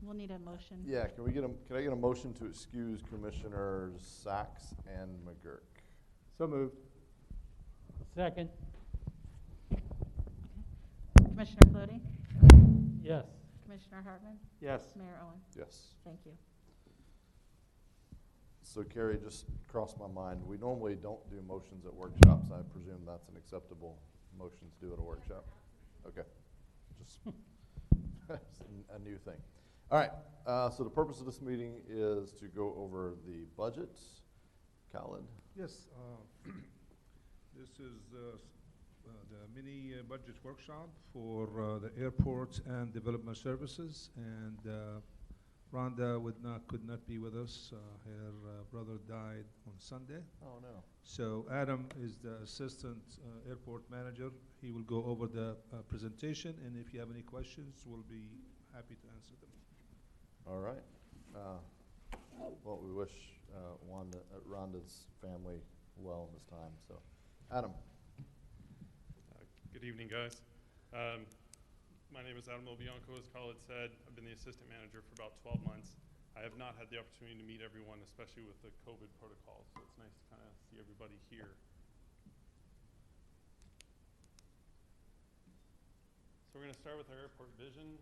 We'll need a motion. Yeah, can I get a motion to excuse Commissioners Sachs and McGurk? So moved. Second. Commissioner Flody, Yes. Commissioner Hartman, Yes. Mayor Owen. Yes. Thank you. So Carrie, just crossed my mind, we normally don't do motions at workshops. I presume that's an acceptable motion to do at a workshop? Okay, just a new thing. All right, so the purpose of this meeting is to go over the budget. Khaled? Yes, this is the mini budget workshop for the airports and development services. And Rhonda could not be with us. Her brother died on Sunday. Oh, no. So Adam is the assistant airport manager. He will go over the presentation, and if you have any questions, we'll be happy to answer them. All right. Well, we wish Rhonda's family well in this time, so. Adam? Good evening, guys. My name is Adam Obianco, as Khaled said. I've been the assistant manager for about 12 months. I have not had the opportunity to meet everyone, especially with the COVID protocols, so it's nice to kind of see everybody here. So we're going to start with our airport vision.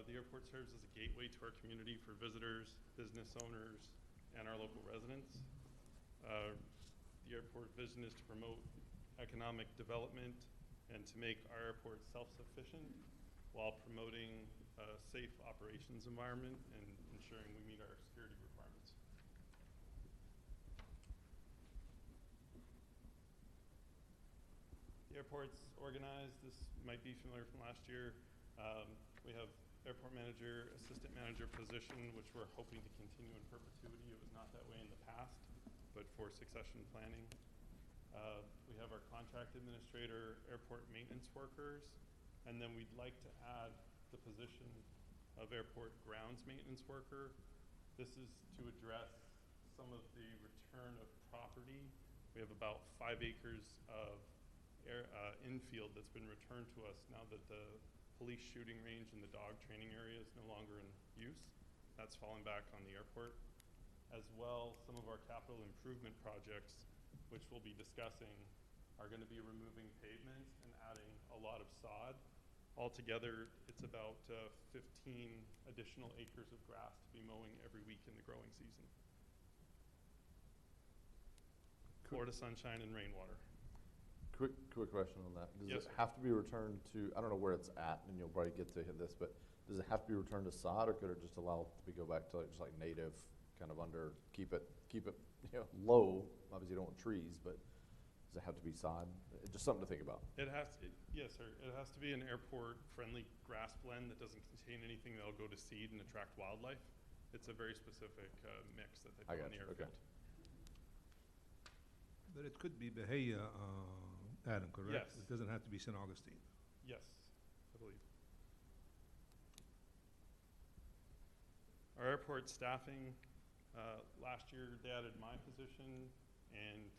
The airport serves as a gateway to our community for visitors, business owners, and our local residents. The airport vision is to promote economic development and to make our airport self-sufficient while promoting a safe operations environment and ensuring we meet our security requirements. The airport's organized. This might be familiar from last year. We have airport manager, assistant manager position, which we're hoping to continue in perpetuity. It was not that way in the past, but for succession planning. We have our contract administrator, airport maintenance workers, and then we'd like to add the position of airport grounds maintenance worker. This is to address some of the return of property. We have about 5 acres of infield that's been returned to us now that the police shooting range and the dog training area is no longer in use. That's falling back on the airport. As well, some of our capital improvement projects, which we'll be discussing, are going to be removing pavement and adding a lot of sod. Altogether, it's about 15 additional acres of grass to be mowing every week in the growing season. Florida sunshine and rainwater. Quick question on that. Does Yes, it sir. have to be returned to, I don't know where it's at, and you'll probably get to hit this, but does it have to be returned to sod, or could it just allow it to go back to just like native, kind of under, keep it low? Obviously you don't want trees, but does it have to be sod? Just something to think about. It has to, yes, sir. It has to be an airport-friendly grass blend that doesn't contain anything that'll go to seed and attract wildlife. It's a very specific mix that they I put got on the you, airfield. okay. But it could be Bahia, Adam, correct? Yes. It doesn't have to be St. Augustine. Yes, I believe. Our airport staffing, last year they added my position, and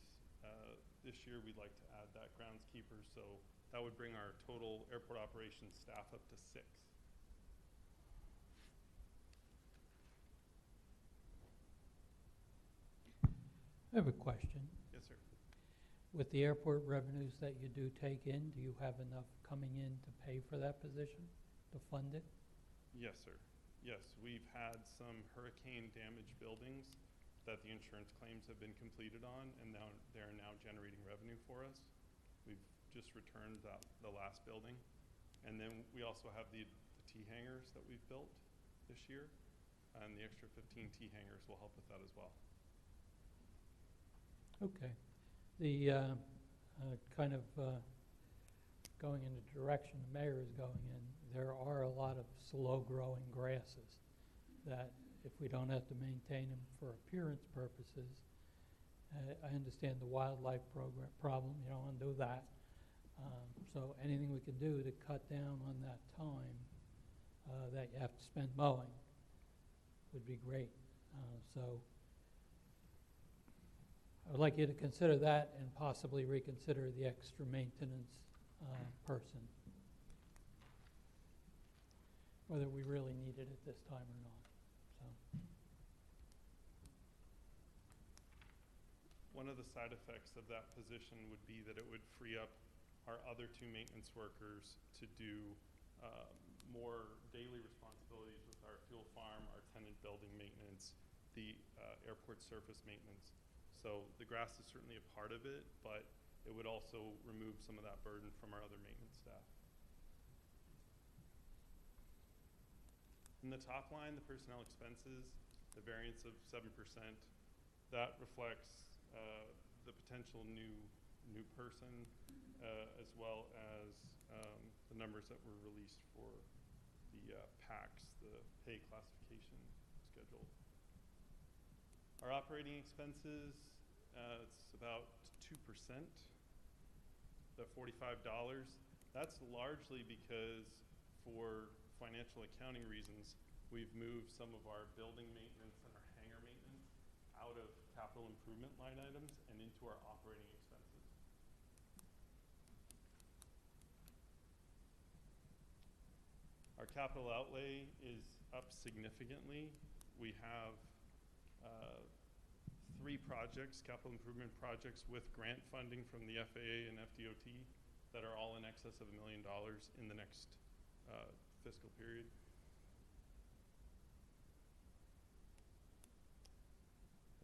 this year we'd like to add that groundskeeper, so that would bring our total airport operations staff up to 6. I have a question. Yes, sir. With the airport revenues that you do take in, do you have enough coming in to pay for that position, to fund it? Yes, sir. Yes, we've had some hurricane damaged buildings that the insurance claims have been completed on, and now they're now generating revenue for us. We've just returned the last building. And then we also have the T-hangers that we've built this year, and the extra 15 T-hangers will help with that as well. Okay. The kind of going in the direction the mayor is going in, there are a lot of slow-growing grasses that if we don't have to maintain them for appearance purposes, I understand the wildlife problem, you don't want to do that. So anything we can do to cut down on that time that you have to spend mowing would be great. So I would like you to consider that and possibly reconsider the extra maintenance person. whether we really need it at this time or not, so. One of the side effects of that position would be that it would free up our other two maintenance workers to do more daily responsibilities with our fuel farm, our tenant building maintenance, the airport surface maintenance. So the grass is certainly a part of it, but it would also remove some of that burden from our other maintenance staff. In the top line, the personnel expenses, the variance of 7%, that reflects the potential new person, as well as the numbers that were released for the PACS, the pay classification schedule. Our operating expenses, it's about 2%, the $45. That's largely because for financial accounting reasons, we've moved some of our building maintenance and our hangar maintenance out of capital improvement line items and into our operating expenses. Our capital outlay is up significantly. We have 3 projects, capital improvement projects with grant funding from the FAA and FDOT that are all in excess of $1 million in the next fiscal period.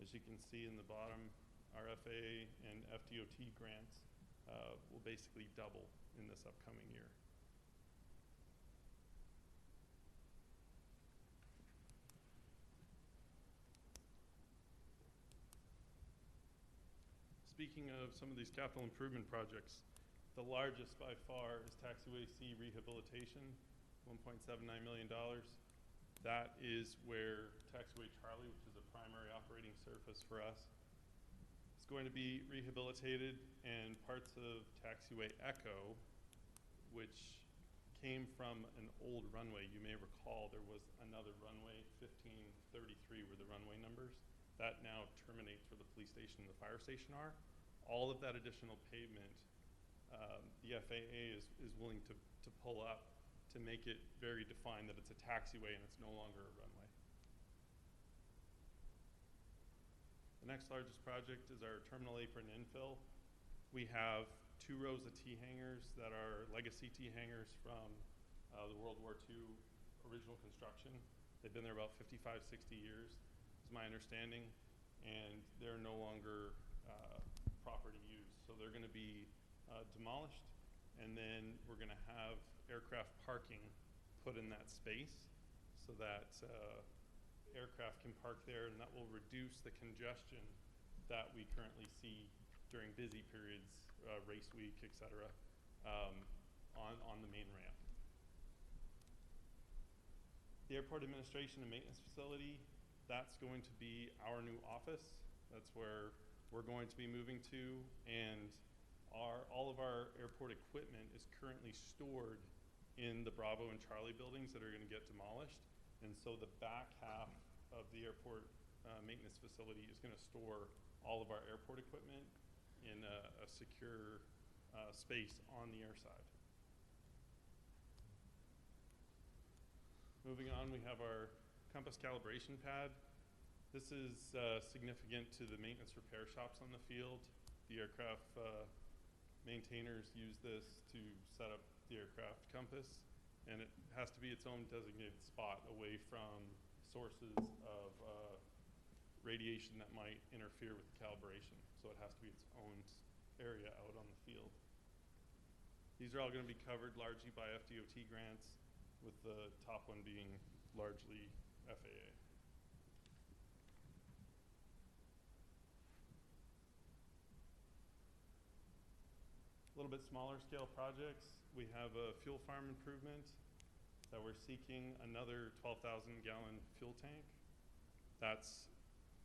As you can see in the bottom, our FAA and FDOT grants will basically double in this upcoming year. Speaking of some of these capital improvement projects, the largest by far is Taxiway C rehabilitation, $1.79 million. That is where Taxiway Charlie, which is a primary operating surface for us, is going to be rehabilitated, and parts of Taxiway Echo, which came from an old runway. You may recall there was another runway, 1533 were the runway numbers. That now terminates where the police station and the fire station are. All of that additional pavement, the FAA is willing to pull up to make it very defined that it's a taxiway and it's no longer a runway. The next largest project is our terminal apron infill. We have 2 rows of T-hangers that are legacy T-hangers from the World War II original construction. They've been there about 55, 60 years, is my understanding, and they're no longer property used. So they're going to be demolished, and then we're going to have aircraft parking put in that space so that aircraft can park there, and that will reduce the congestion that we currently see during busy periods, race week, et cetera, on the main ramp. The airport administration and maintenance facility, that's going to be our new office. That's where we're going to be moving to, and all of our airport equipment is currently stored in the Bravo and Charlie buildings that are going to get demolished. And so the back half of the airport maintenance facility is going to store all of our airport equipment in a secure space on the air side. Moving on, we have our compass calibration pad. This is significant to the maintenance repair shops on the field. The aircraft maintainers use this to set up the aircraft compass, and it has to be its own designated spot away from sources of radiation that might interfere with the calibration. So it has to be its own area out on the field. These are all going to be covered largely by FDOT grants, with the top one being largely FAA. A little bit smaller scale projects. We have a fuel farm improvement that we're seeking another 12,000 gallon fuel tank. That's,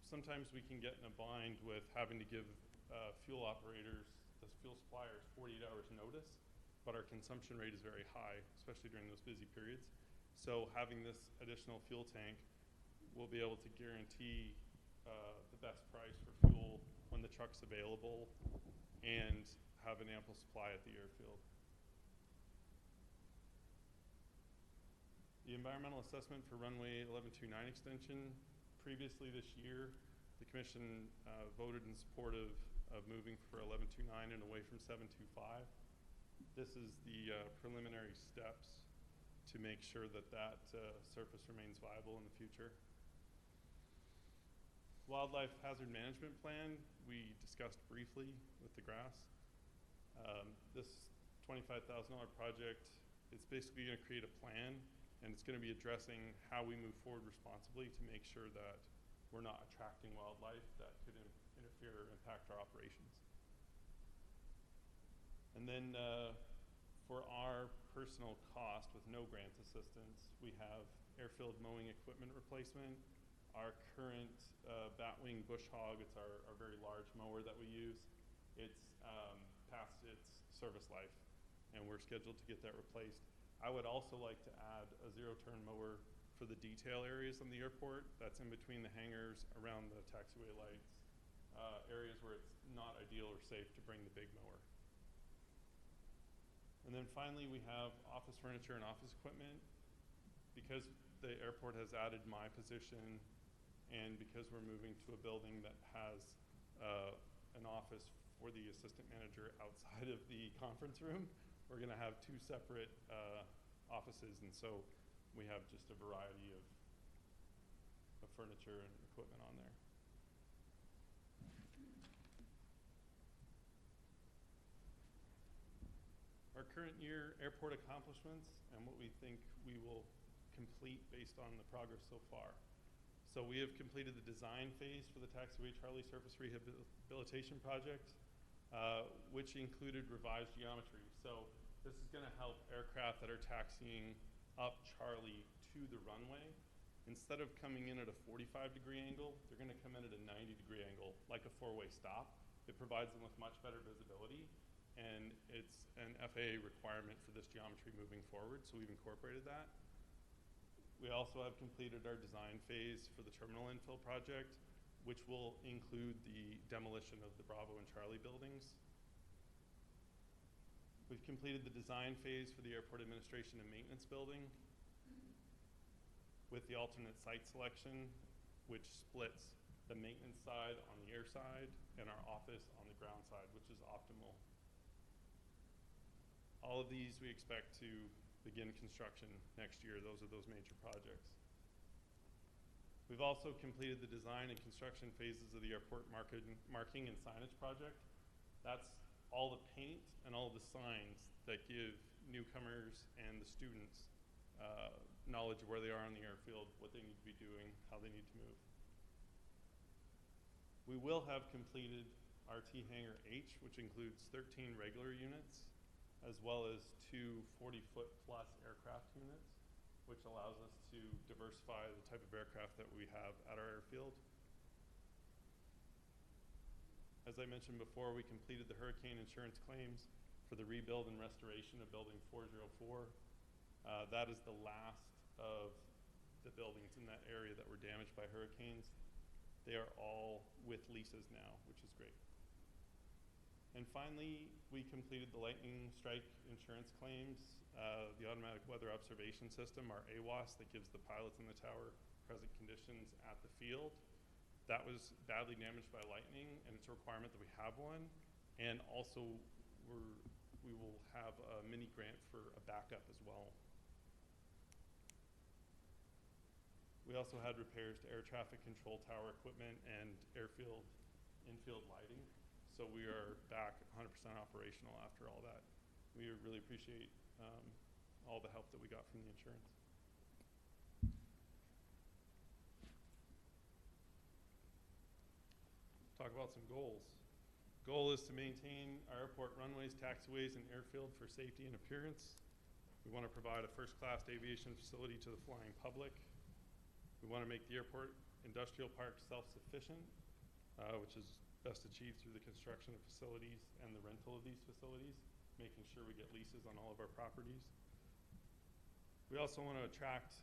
sometimes we can get in a bind with having to give fuel operators, the fuel suppliers, 48 hours notice, but our consumption rate is very high, especially during those busy periods. So having this additional fuel tank will be able to guarantee the best price for fuel when the truck's available and have an ample supply at the airfield. The environmental assessment for runway 1129 extension. Previously this year, the commission voted in support of moving for 1129 and away from 725. This is the preliminary steps to make sure that that surface remains viable in the future. Wildlife hazard management plan, we discussed briefly with the grass. This $25,000 project, it's basically gonna create a plan, and it's gonna be addressing how we move forward responsibly to make sure that we're not attracting wildlife that could interfere or impact our operations. And then for our personal cost with no grant assistance, we have airfield mowing equipment replacement. Our current batwing bush hog, it's our very large mower that we use. It's past its service life, and we're scheduled to get that replaced. I would also like to add a zero-turn mower for the detail areas on the airport. That's in between the hangars, around the taxiway lights, areas where it's not ideal or safe to bring the big mower. And then finally, we have office furniture and office equipment. Because the airport has added my position, and because we're moving to a building that has an office for the assistant manager outside of the conference room, we're gonna have two separate offices, and so we have just a variety of furniture and equipment on there. Our current year airport accomplishments and what we think we will complete based on the progress so far. So we have completed the design phase for the Taxiway Charlie Surface Rehabilitation Project, which included revised geometry. So this is gonna help aircraft that are taxiing up Charlie to the runway. Instead of coming in at a 45-degree angle, they're gonna come in at a 90-degree angle, like a four-way stop. It provides them with much better visibility, and it's an FAA requirement for this geometry moving forward, so we've incorporated that. We also have completed our design phase for the terminal infill project, which will include the demolition of the Bravo and Charlie buildings. We've completed the design phase for the airport administration and maintenance building with the alternate site selection, which splits the maintenance side on the air side and our office on the ground side, which is optimal. All of these we expect to begin construction next year. Those are those major projects. We've also completed the design and construction phases of the airport marking and signage project. That's all the paint and all the signs that give newcomers and the students knowledge of where they are on the airfield, what they need to be doing, how they need to move. We will have completed RT Hangar H, which includes 13 regular units, as well as two 40-foot plus aircraft units, which allows us to diversify the type of aircraft that we have at our airfield. As I mentioned before, we completed the hurricane insurance claims for the rebuild and restoration of Building 404. That is the last of the buildings in that area that were damaged by hurricanes. They are all with leases now, which is great. And finally, we completed the lightning strike insurance claims, the automatic weather observation system, our AWOS, that gives the pilots in the tower present conditions at the field. That was badly damaged by lightning, and it's a requirement that we have one. And also, we will have a mini grant for a backup as well. We also had repairs to air traffic control tower equipment and airfield infield lighting. So we are back 100% operational after all that. We really appreciate all the help that we got from the insurance. Talk about some goals. Goal is to maintain our airport runways, taxiways, and airfield for safety and appearance. We want to provide a first-class aviation facility to the flying public. We want to make the airport industrial park self-sufficient, which is best achieved through the construction of facilities and the rental of these facilities, making sure we get leases on all of our properties. We also want to attract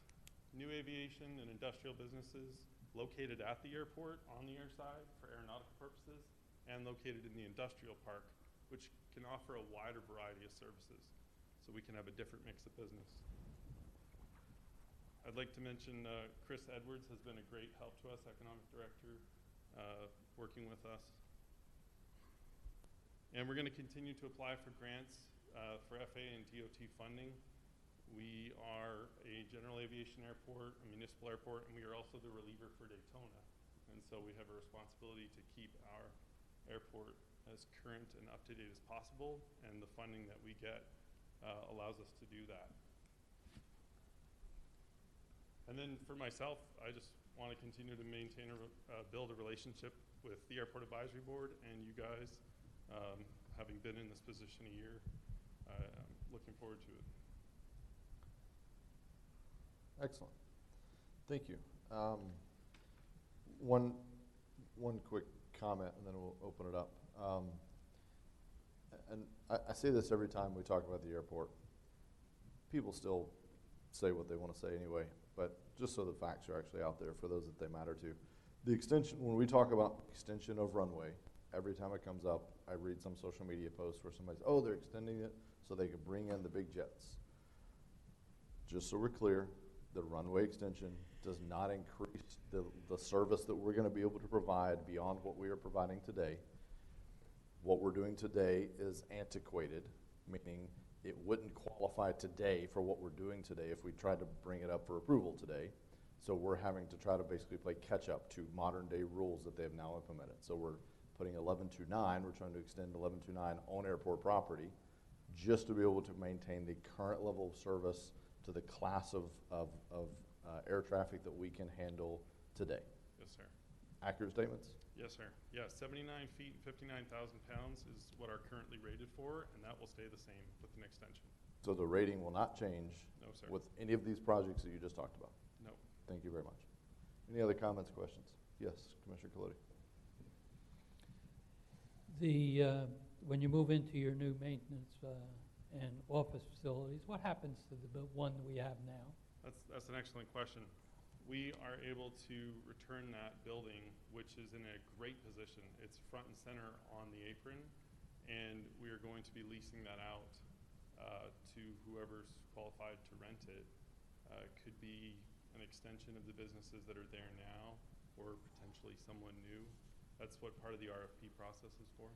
new aviation and industrial businesses located at the airport on the air side for aeronautical purposes and located in the industrial park, which can offer a wider variety of services, so we can have a different mix of business. I'd like to mention Chris Edwards has been a great help to us, Economic Director, working with us. And we're going to continue to apply for grants for FAA and DOT funding. We are a general aviation airport, a municipal airport, and we are also the reliever for Daytona. And so we have a responsibility to keep our airport as current and up to date as possible, and the funding that we get allows us to do that. And then for myself, I just want to continue to maintain build a relationship with the Airport Advisory Board and you guys. Having been in this position a year, I'm looking forward to it. Excellent. Thank you. One quick comment, and then we'll open it up. And I say this every time we talk about the airport. People still say what they want to say anyway, but just so the facts are actually out there for those that they matter to. The extension, when we talk about extension of runway, every time it comes up, I read some social media post where somebody's, oh, they're extending it so they can bring in the big jets. Just so we're clear, the runway extension does not increase the service that we're going to be able to provide beyond what we are providing today. What we're doing today is antiquated, meaning it wouldn't qualify today for what we're doing today if we tried to bring it up for approval today. So we're having to try to basically play catch up to modern day rules that they have now implemented. So we're putting 1129, we're trying to extend 1129 on airport property just to be able to maintain the current level of service to the class of air traffic that we can handle today. Yes, sir. Accurate statements? Yes, sir. Yeah, 79 feet, 59,000 pounds is what are currently rated for, and that will stay the same with an extension. So the rating will not change No, sir. with any of these projects that you just talked about? No. Thank you very much. Any other comments, questions? Yes, Commissioner Colodi. When you move into your new maintenance and office facilities, what happens to the one we have now? That's an excellent question. We are able to return that building, which is in a great position. It's front and center on the apron, and we are going to be leasing that out to whoever's qualified to rent it. Could be an extension of the businesses that are there now, or potentially someone new. That's what part of the RFP process is for.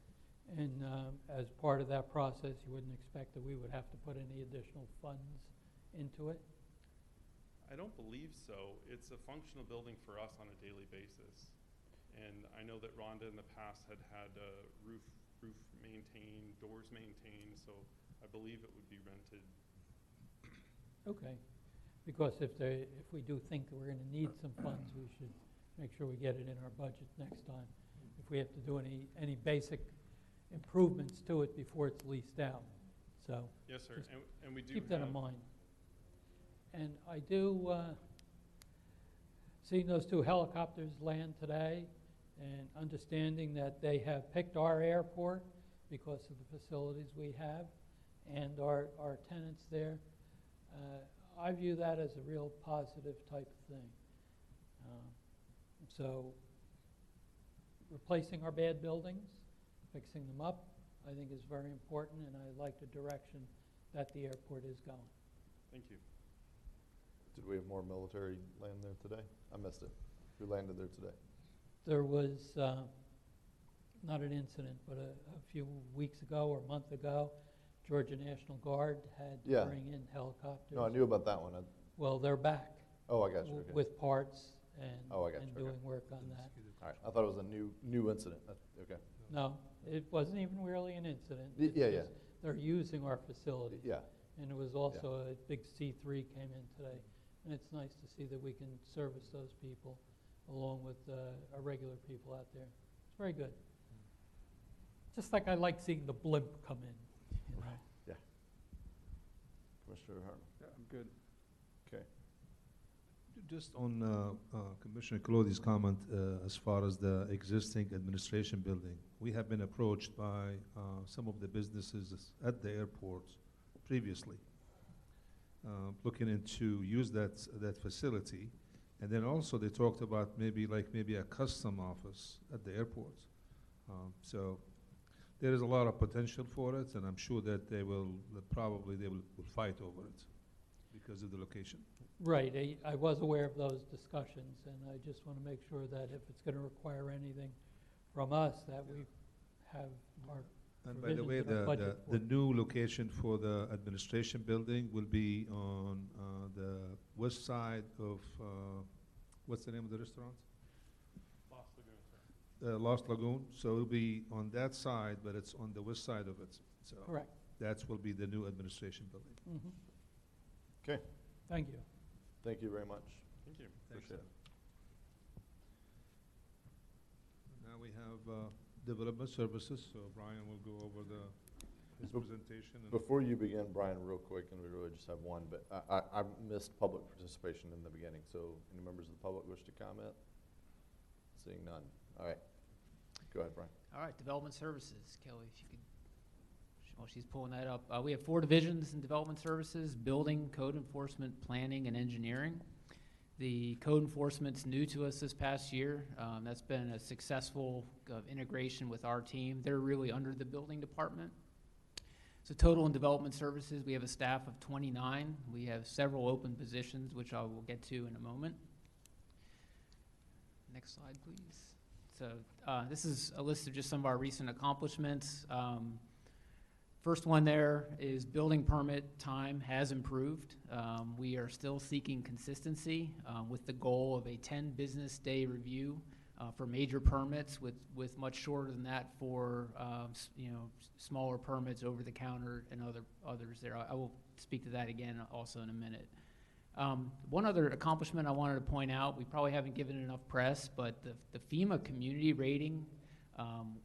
And as part of that process, you wouldn't expect that we would have to put any additional funds into it? I don't believe so. It's a functional building for us on a daily basis. And I know that Rhonda in the past had roof maintained, doors maintained, so I believe it would be rented. Okay, because if we do think that we're going to need some funds, we should make sure we get it in our budget next time. If we have to do any basic improvements to it before it's leased out. So Yes, sir. And we do keep that in mind. And I do, seeing those two helicopters land today and understanding that they have picked our airport because of the facilities we have and our tenants there, I view that as a real positive type of thing. So replacing our bad buildings, fixing them up, I think is very important, and I like the direction that the airport is going. Thank you. Did we have more military land there today? I missed it. Who landed there today? There was not an incident, but a few weeks ago or a month ago, Georgia National Guard had to Yeah. bring in helicopters. No, I knew about that one. Well, they're back Oh, I got you. Okay. with parts and, Oh, I got and you, okay. doing work on that. All right. I thought it was a new incident. Okay. No, it wasn't even really an incident. Y- It's yeah, just They're using our facility. Yeah. And it was also a big C3 came in today. And it's nice to see that we can service those people along with our regular people out there. It's very good. Just like I like seeing the blimp come in, you know. Yeah. Commissioner Hartman. Yeah, I'm good. Okay. Just on Commissioner Colodi's comment as far as the existing administration building, we have been approached by some of the businesses at the airport previously, looking into use that facility, and then also they talked about maybe a custom office at the airport. So there is a lot of potential for it, and I'm sure that they will fight over it because of the location. Right, I was aware of those discussions, and I just want to make sure that if it's going to require anything from us, that we have our And by the way, provisions in our budget for the it. new location for the administration building will be on the west side of, what's the name of the restaurant? Lost Lagoon, sir. Lost Lagoon. So it'll be on that side, but it's on the west side of it. So Correct. that will be the new administration building. Mhm. Okay, Thank you. thank you very much. Thank you. Appreciate it. Now we have development services, so Brian will go over his Be- presentation. And Before you begin, Brian, real quick, and we really just have one, but I missed public participation in the beginning, so any members of the public wish to comment? Seeing none. All right. Go ahead, Brian. All right, Development Services. Kelly, if you could, while she's pulling that up. We have 4 divisions in Development Services: Building, Code Enforcement, Planning, and Engineering. The code enforcement's new to us this past year. That's been a successful integration with our team. They're really under the Building Department. So total in Development Services, we have a staff of 29. We have several open positions, which I will get to in a moment. Next slide, please. So this is a list of just some of our recent accomplishments. First one there is building permit time has improved. We are still seeking consistency with the goal of a 10 business day review for major permits, with much shorter than that for smaller permits, over the counter, and others there. I will speak to that again also in a minute. One other accomplishment I wanted to point out, we probably haven't given it enough press, but the FEMA community rating,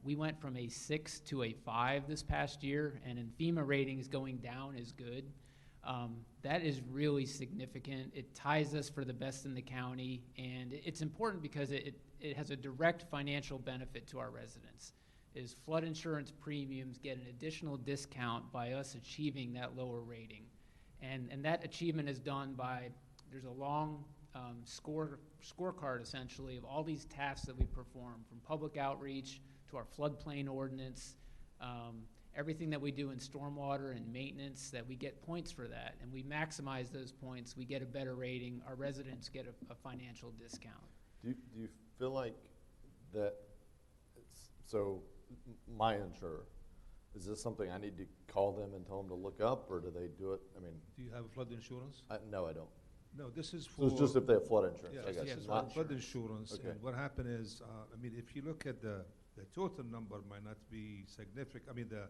we went from a 6 to a 5 this past year, and in FEMA ratings, going down is good. That is really significant. It ties us for the best in the county, and it's important because it has a direct financial benefit to our residents. Is flood insurance premiums get an additional discount by us achieving that lower rating. And that achievement is done by, there's a long scorecard essentially of all these tasks that we perform, from public outreach to our floodplain ordinance, everything that we do in stormwater and maintenance, that we get points for that. And we maximize those points, we get a better rating, our residents get a financial discount. Do you feel like that, my insurer, is this something I need to call them and tell them to look up, or do they do it? I mean, do you have flood insurance? no, I don't. No, this is So for. it's just if they have flood insurance, Yeah, I guess. this is Not- for flood insurance, Okay. and what happened is, if you look at the total number might not be significant, the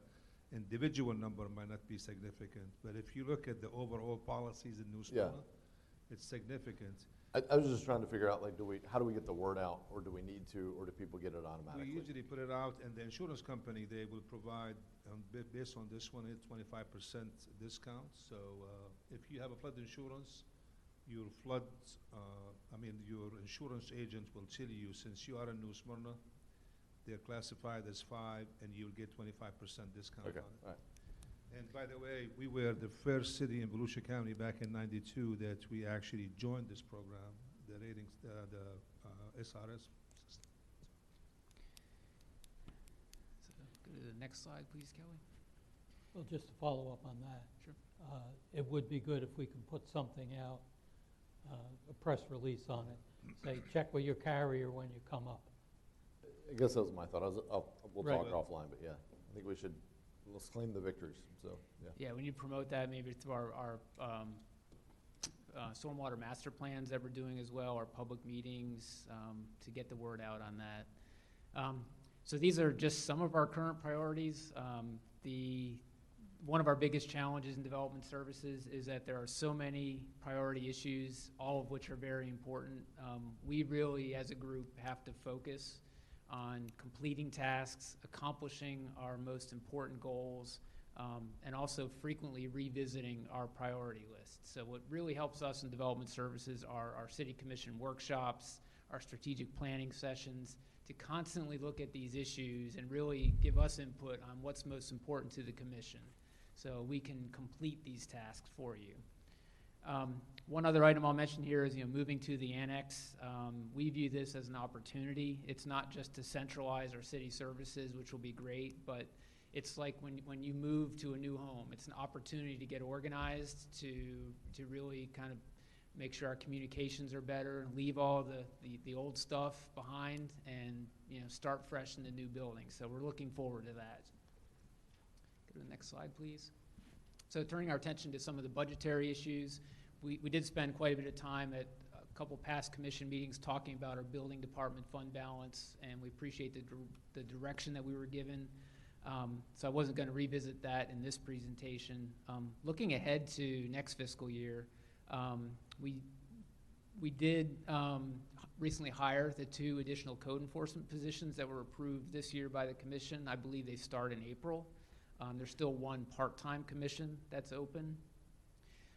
individual number might not be significant, but if you look at the overall policies in New Yeah. Smyrna, it's significant. I was just trying to figure out, like, how do we get the word out, or do we need to, or do people get it We automatically? usually put it out, and the insurance company, they will provide, based on this one, a 25% discount. So if you have a flood insurance, your your insurance agent will tell you, since you are in New Smyrna, they're classified as 5, and you'll get 25% discount on Okay, it. all right. And by the way, we were the first city in Volusia County back in '92 that we actually joined this program, the ratings, the SRS. So go to the next slide, please, Kelly. Well, just to follow up on that. Sure. It would be good if we can put something out, a press release on it. Say, check with your carrier when you come up. I guess that was my thought. We'll Right. talk offline, but yeah, I think let's claim the victories, so, yeah. Yeah, we need to promote that maybe through our stormwater master plans that we're doing as well, our public meetings, to get the word out on that. So these are just some of our current priorities. One of our biggest challenges in development services is that there are so many priority issues, all of which are very important. We really, as a group, have to focus on completing tasks, accomplishing our most important goals, and also frequently revisiting our priority list. So what really helps us in development services are our city commission workshops, our strategic planning sessions, to constantly look at these issues and really give us input on what's most important to the commission, so we can complete these tasks for you. One other item I'll mention here is, moving to the annex. We view this as an opportunity. It's not just to centralize our city services, which will be great, but it's like when you move to a new home, it's an opportunity to get organized, to really kind of make sure our communications are better, leave all the old stuff behind, and, you know, start fresh in the new building. So we're looking forward to that. Go to the next slide, please. So turning our attention to some of the budgetary issues, we did spend quite a bit of time at a couple past commission meetings talking about our building department fund balance, and we appreciate the direction that we were given. So I wasn't going to revisit that in this presentation. Looking ahead to next fiscal year, we did recently hire the 2 additional code enforcement positions that were approved this year by the commission. I believe they start in April. There's still 1 part-time commission that's open.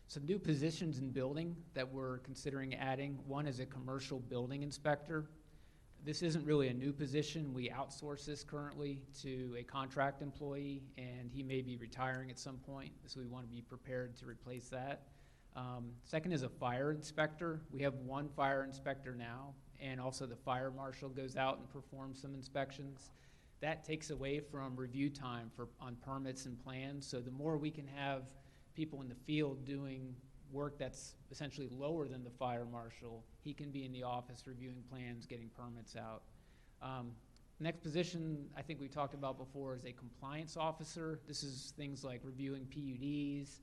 Some new positions in building that we're considering adding. One is a commercial building inspector. This isn't really a new position. We outsource this currently to a contract employee, and he may be retiring at some point, so we want to be prepared to replace that. Second is a fire inspector. We have 1 fire inspector now, and also the fire marshal goes out and performs some inspections. That takes away from review time on permits and plans, so the more we can have people in the field doing work that's essentially lower than the fire marshal, he can be in the office reviewing plans, getting permits out. Next position I think we talked about before is a compliance officer. This is things like reviewing PUDs,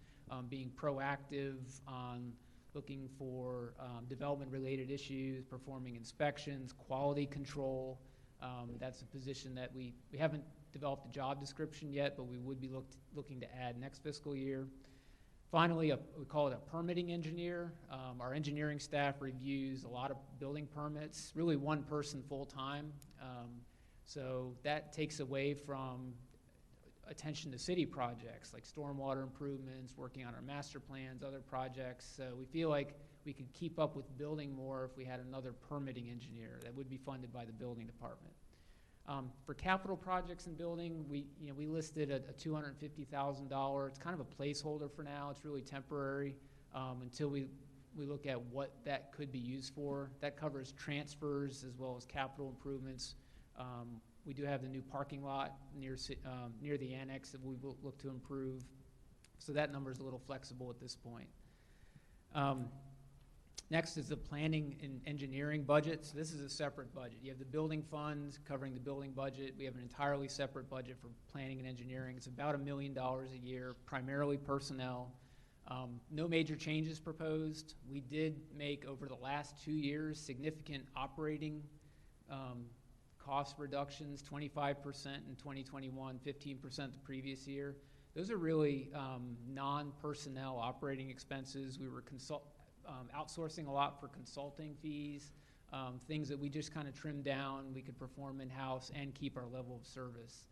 being proactive on looking for development-related issues, performing inspections, quality control. That's a position that we haven't developed a job description yet, but we would be looking to add next fiscal year. Finally, we call it a permitting engineer. Our engineering staff reviews a lot of building permits, really 1 person full-time. So that takes away from attention to city projects like stormwater improvements, working on our master plans, other projects. So we feel like we could keep up with building more if we had another permitting engineer that would be funded by the building department. For capital projects in building, we listed a $250,000. It's kind of a placeholder for now. It's really temporary until we look at what that could be used for. That covers transfers as well as capital improvements. We do have the new parking lot near the annex that we will look to improve. So that number is a little flexible at this point. Next is the planning and engineering budget. So this is a separate budget. You have the building fund covering the building budget. We have an entirely separate budget for planning and engineering. It's about $1 million a year, primarily personnel. No major changes proposed. We did make, over the last 2 years, significant operating cost reductions, 25% in 2021, 15% the previous year. Those are really non-personnel operating expenses. We were outsourcing a lot for consulting fees, things that we just kind of trimmed down. We could perform in-house and keep our level of service.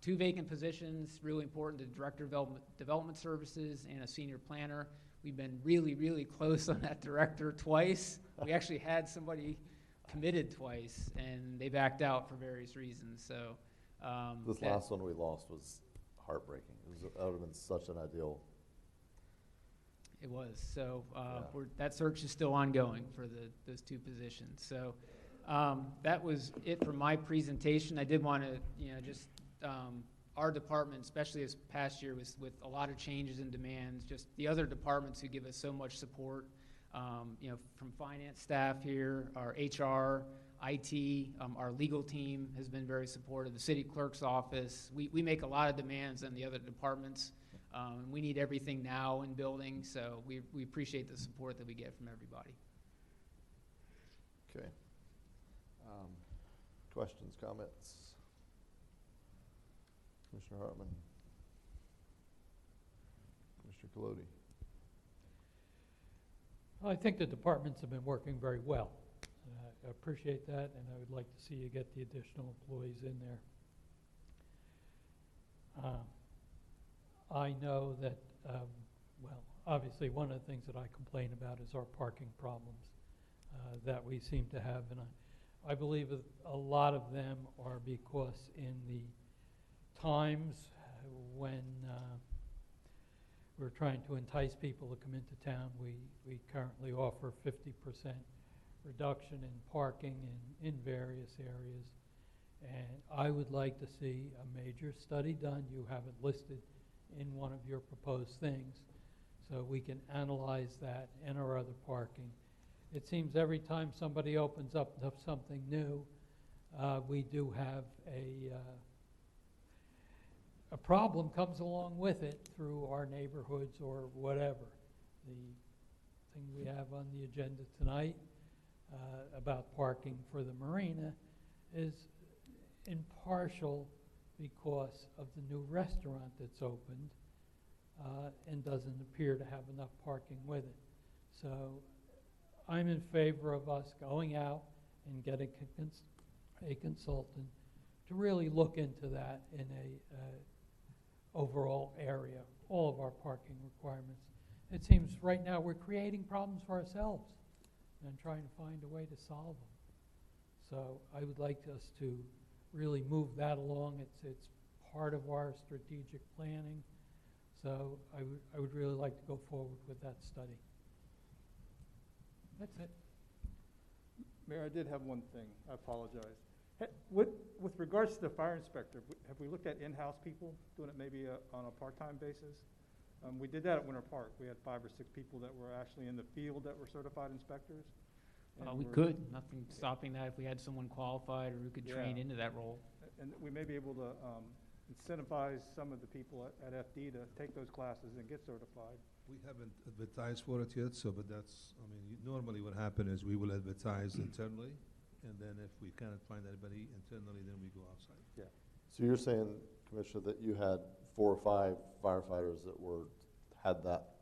2 vacant positions, really important, the Director of Development Services and a Senior Planner. We've been really, really close on that director twice. We actually had somebody committed twice, and they backed out for various reasons. So This last one we lost was heartbreaking. That would have been such an ideal. It was. So Yeah. that search is still ongoing for those 2 positions. So that was it for my presentation. I did want to, just our department, especially this past year, was with a lot of changes and demands. Just the other departments who give us so much support, from finance staff here, our HR, IT, our legal team has been very supportive. The city clerk's office. We make a lot of demands on the other departments. We need everything now in building, so we appreciate the support that we get from everybody. Okay. Questions, comments? Commissioner Hartman. Commissioner Colodi. I think the departments have been working very well. I appreciate that, and I would like to see you get the additional employees in there. I know that, obviously one of the things that I complain about is our parking problems that we seem to have, and I believe a lot of them are because in the times when we're trying to entice people to come into town, we currently offer 50% reduction in parking in various areas. And I would like to see a major study done. You have it listed in one of your proposed things, so we can analyze that and our other parking. It seems every time somebody opens up something new, we do have a problem comes along with it through our neighborhoods or whatever. The thing we have on the agenda tonight about parking for the marina is impartial because of the new restaurant that's opened and doesn't appear to have enough parking with it. So I'm in favor of us going out and getting a consultant to really look into that in a overall area, all of our parking requirements. It seems right now we're creating problems for ourselves and trying to find a way to solve them. So I would like us to really move that along. It's part of our strategic planning. So I would really like to go forward with that study. That's it. Mayor, I did have one thing. I apologize. With regards to the fire inspector, have we looked at in-house people doing it maybe on a part-time basis? We did that at Winter Park. We had 5 or 6 people that were actually in the field that were certified inspectors. And We we're- could, nothing stopping that if we had someone qualified or who could train Yeah. into that role. And we may be able to incentivize some of the people at FD to take those classes and get certified. We haven't advertised for it yet, so, but that's, I mean, normally what happens is we will advertise internally, and then if we cannot find anybody internally, then we go outside. So you're saying, Commissioner, that you had 4 or 5 firefighters that had that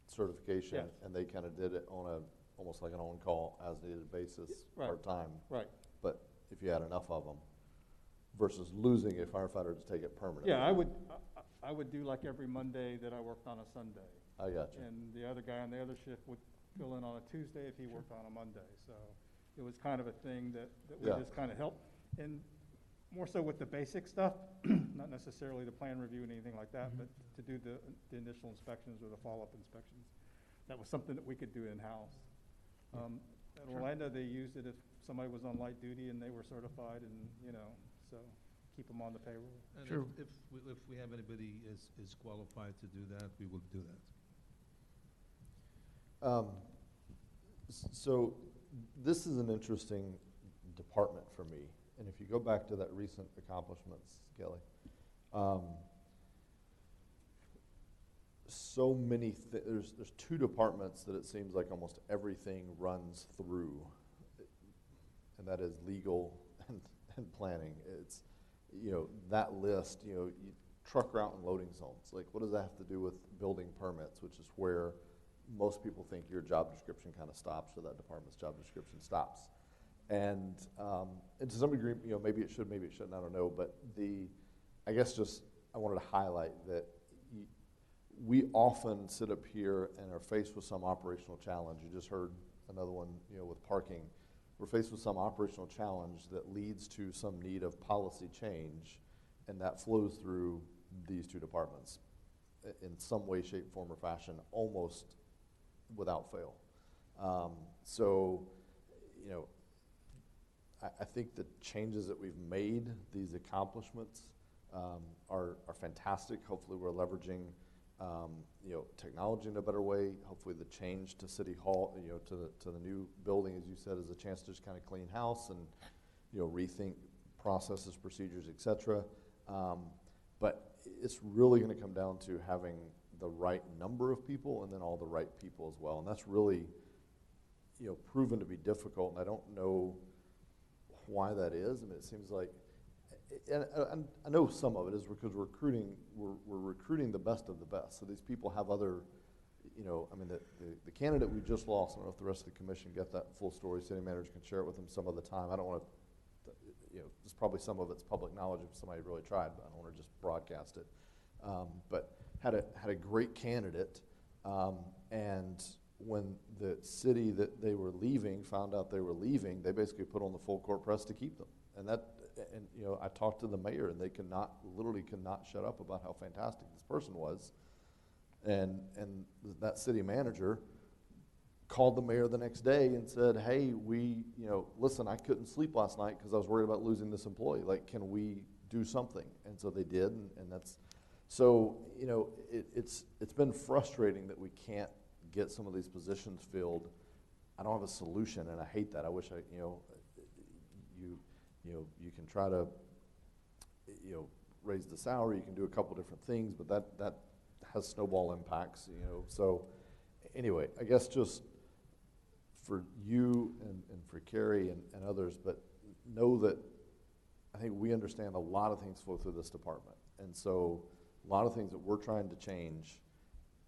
certification? Yes. And they kind of did it on almost like an on-call, as-needed basis, Right. part-time? Right. But if you had enough of them, versus losing a firefighter to take it permanently? Yeah, I would do like every Monday that I worked on a Sunday. I got you. And the other guy on the other shift would fill in on a Tuesday if he worked on a Monday. So it was kind of a thing that we Yeah. just kind of helped. And more so with the basic stuff, not necessarily the plan review and anything like that, but to do the initial inspections or the follow-up inspections. That was something that we could do in-house. At Orlando, they used it if somebody was on light duty and they were certified and, so keep them on the payroll. And Sure. if we have anybody is qualified to do that, we will do that. So this is an interesting department for me. And if you go back to that recent accomplishments, Kelly, so many, there's 2 departments that it seems like almost everything runs through, and that is legal and planning. It's, that list, truck route and loading zones. Like, what does that have to do with building permits, which is where most people think your job description kind of stops, or that department's job description stops. And to some degree, maybe it should, maybe it shouldn't, I don't know. But I guess just I wanted to highlight that we often sit up here and are faced with some operational challenge. You just heard another one, with parking. We're faced with some operational challenge that leads to some need of policy change, and that flows through these 2 departments in some way, shape, form, or fashion, almost without fail. I think the changes that we've made, these accomplishments, are fantastic. Hopefully we're leveraging technology in a better way. Hopefully the change to City Hall, to the new building, as you said, is a chance to just kind of clean house and, rethink processes, procedures, et cetera. But it's really going to come down to having the right number of people and then all the right people as well. And that's really, proven to be difficult. And I don't know why that is. I mean, it seems like, and I know some of it is because we're recruiting the best of the best. So these people have other, the candidate we just lost, I don't know if the rest of the commission get that full story. City manager can share it with them some other time. I don't want to, there's probably some of it's public knowledge if somebody really tried, but I don't want to just broadcast it. But had a great candidate, and when the city that they were leaving found out they were leaving, they basically put on the full court press to keep them. And I talked to the mayor, and they literally cannot shut up about how fantastic this person was. And that city manager called the mayor the next day and said, hey, listen, I couldn't sleep last night because I was worried about losing this employee. Like, can we do something? And so they did, and that's, So, it's been frustrating that we can't get some of these positions filled. I don't have a solution, and I hate that. I wish you can try to, raise the salary, you can do a couple different things, but that has snowball impacts, So, anyway, I guess just for you and for Carrie and others, but know that I think we understand a lot of things flow through this department. And so a lot of things that we're trying to change,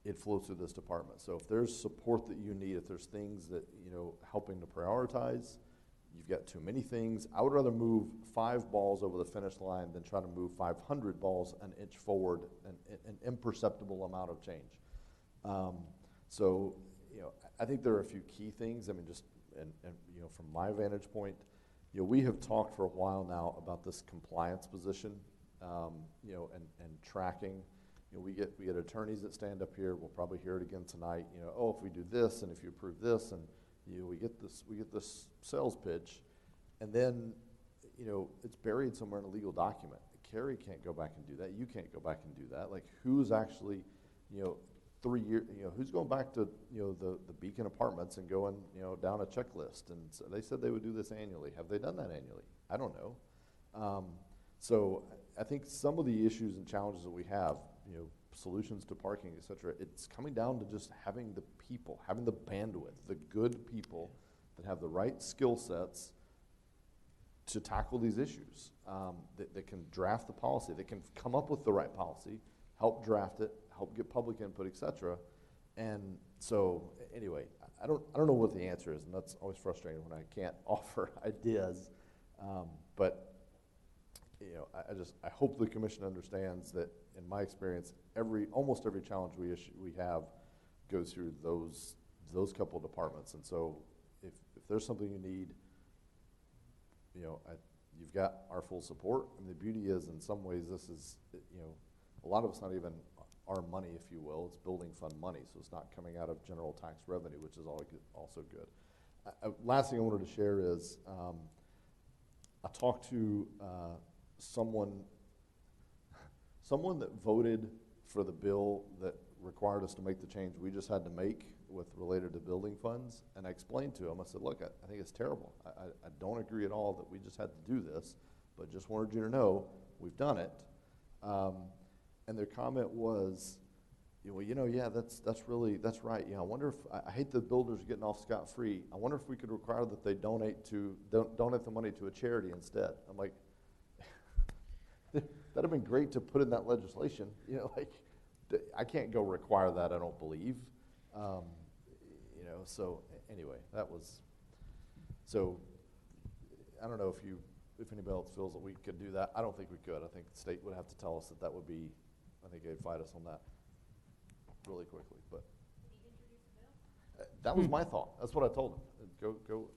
it flows through this department. So if there's support that you need, if there's things that, helping to prioritize, you've got too many things. I would rather move 5 balls over the finish line than try to move 500 balls an inch forward, an imperceptible amount of change. So, I think there are a few key things. I mean, just, and from my vantage point, we have talked for a while now about this compliance position, and tracking. We get attorneys that stand up here. We'll probably hear it again tonight. If we do this and if you approve this, and we get this sales pitch, and then it's buried somewhere in a legal document. Carrie can't go back and do that. You can't go back and do that. Like, who's actually 3 years? Who's going back to the Beacon Apartments and going down a checklist? And so they said they would do this annually. Have they done that annually? I don't know. So I think some of the issues and challenges that we have, solutions to parking, et cetera, it's coming down to just having the people, having the bandwidth, the good people that have the right skill sets to tackle these issues, that can draft the policy, that can come up with the right policy, help draft it, help get public input, et cetera. And so anyway, I don't know what the answer is, and that's always frustrating when I can't offer ideas. But I hope the commission understands that, in my experience, almost every challenge we have goes through those couple of departments. And so if there's something you need, you've got our full support. And the beauty is, in some ways, this is, a lot of it's not even our money, if you will. It's building fund money, so it's not coming out of general tax revenue, which is also good. Last thing I wanted to share is, I talked to someone that voted for the bill that required us to make the change we just had to make related to building funds, and I explained to him, I said, look, I think it's terrible. I don't agree at all that we just had to do this, but just wanted you to know we've done it. And their comment was, yeah, that's right. I wonder if, I hate the builders getting off scot-free. I wonder if we could require that they donate the money to a charity instead. I'm like, that'd have been great to put in that legislation. I can't go require that, I don't believe. So anyway, so I don't know if anybody else feels that we could do that. I don't think we could. I think the state would have to tell us that would be, I think they'd fight us on that really quickly, but. That was my thought. That's what I told him. Go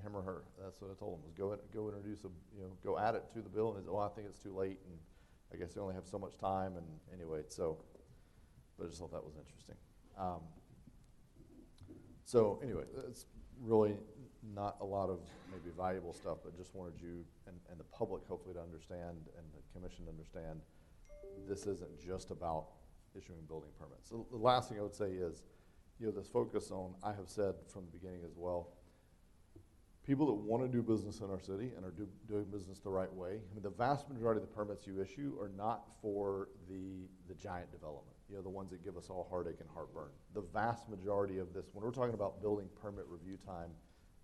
him or her. That's what I told him, was go introduce go add it to the bill, and he said, I think it's too late, and I guess they only have so much time, and anyway, so, but I just thought that was interesting. So anyway, it's really not a lot of maybe valuable stuff, but just wanted you and the public hopefully to understand, and the commission to understand, this isn't just about issuing building permits. So the last thing I would say is, this focus on, I have said from the beginning as well, people that want to do business in our city and are doing business the right way. I mean, the vast majority of the permits you issue are not for the giant development, the ones that give us all heartache and heartburn. The vast majority of this, when we're talking about building permit review time,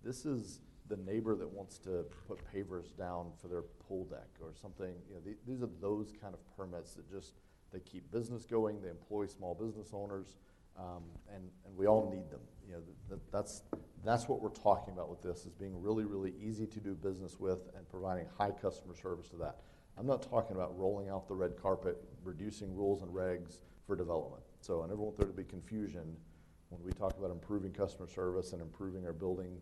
this is the neighbor that wants to put pavers down for their pool deck or something. These are those kind of permits that they keep business going, they employ small business owners, and we all need them. That's what we're talking about with this, is being really, really easy to do business with and providing high customer service to that. I'm not talking about rolling out the red carpet, reducing rules and regs for development. So I never want there to be confusion when we talk about improving customer service and improving our building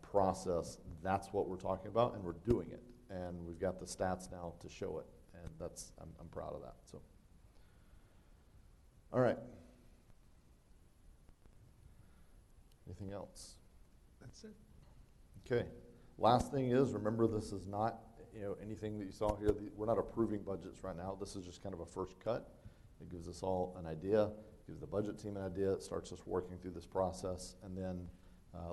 process. That's what we're talking about, and we're doing it. And we've got the stats now to show it, and I'm proud of that. So, all right. Anything else? That's it. Okay. Last thing is, remember, this is not anything that you saw here. We're not approving budgets right now. This is just kind of a first cut. It gives us all an idea, gives the budget team an idea, it starts us working through this process, and then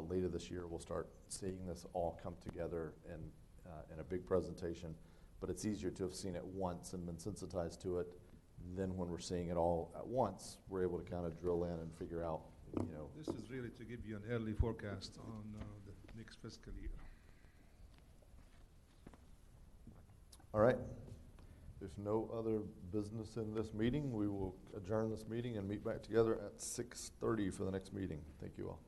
later this year, we'll start seeing this all come together in a big presentation. But it's easier to have seen it once and been sensitized to it. Then when we're seeing it all at once, we're able to kind of drill in and figure out, you know. This is really to give you an early forecast on the next fiscal year. All right. If no other business in this meeting, we will adjourn this meeting and meet back together at 6:30 for the next meeting. Thank you all.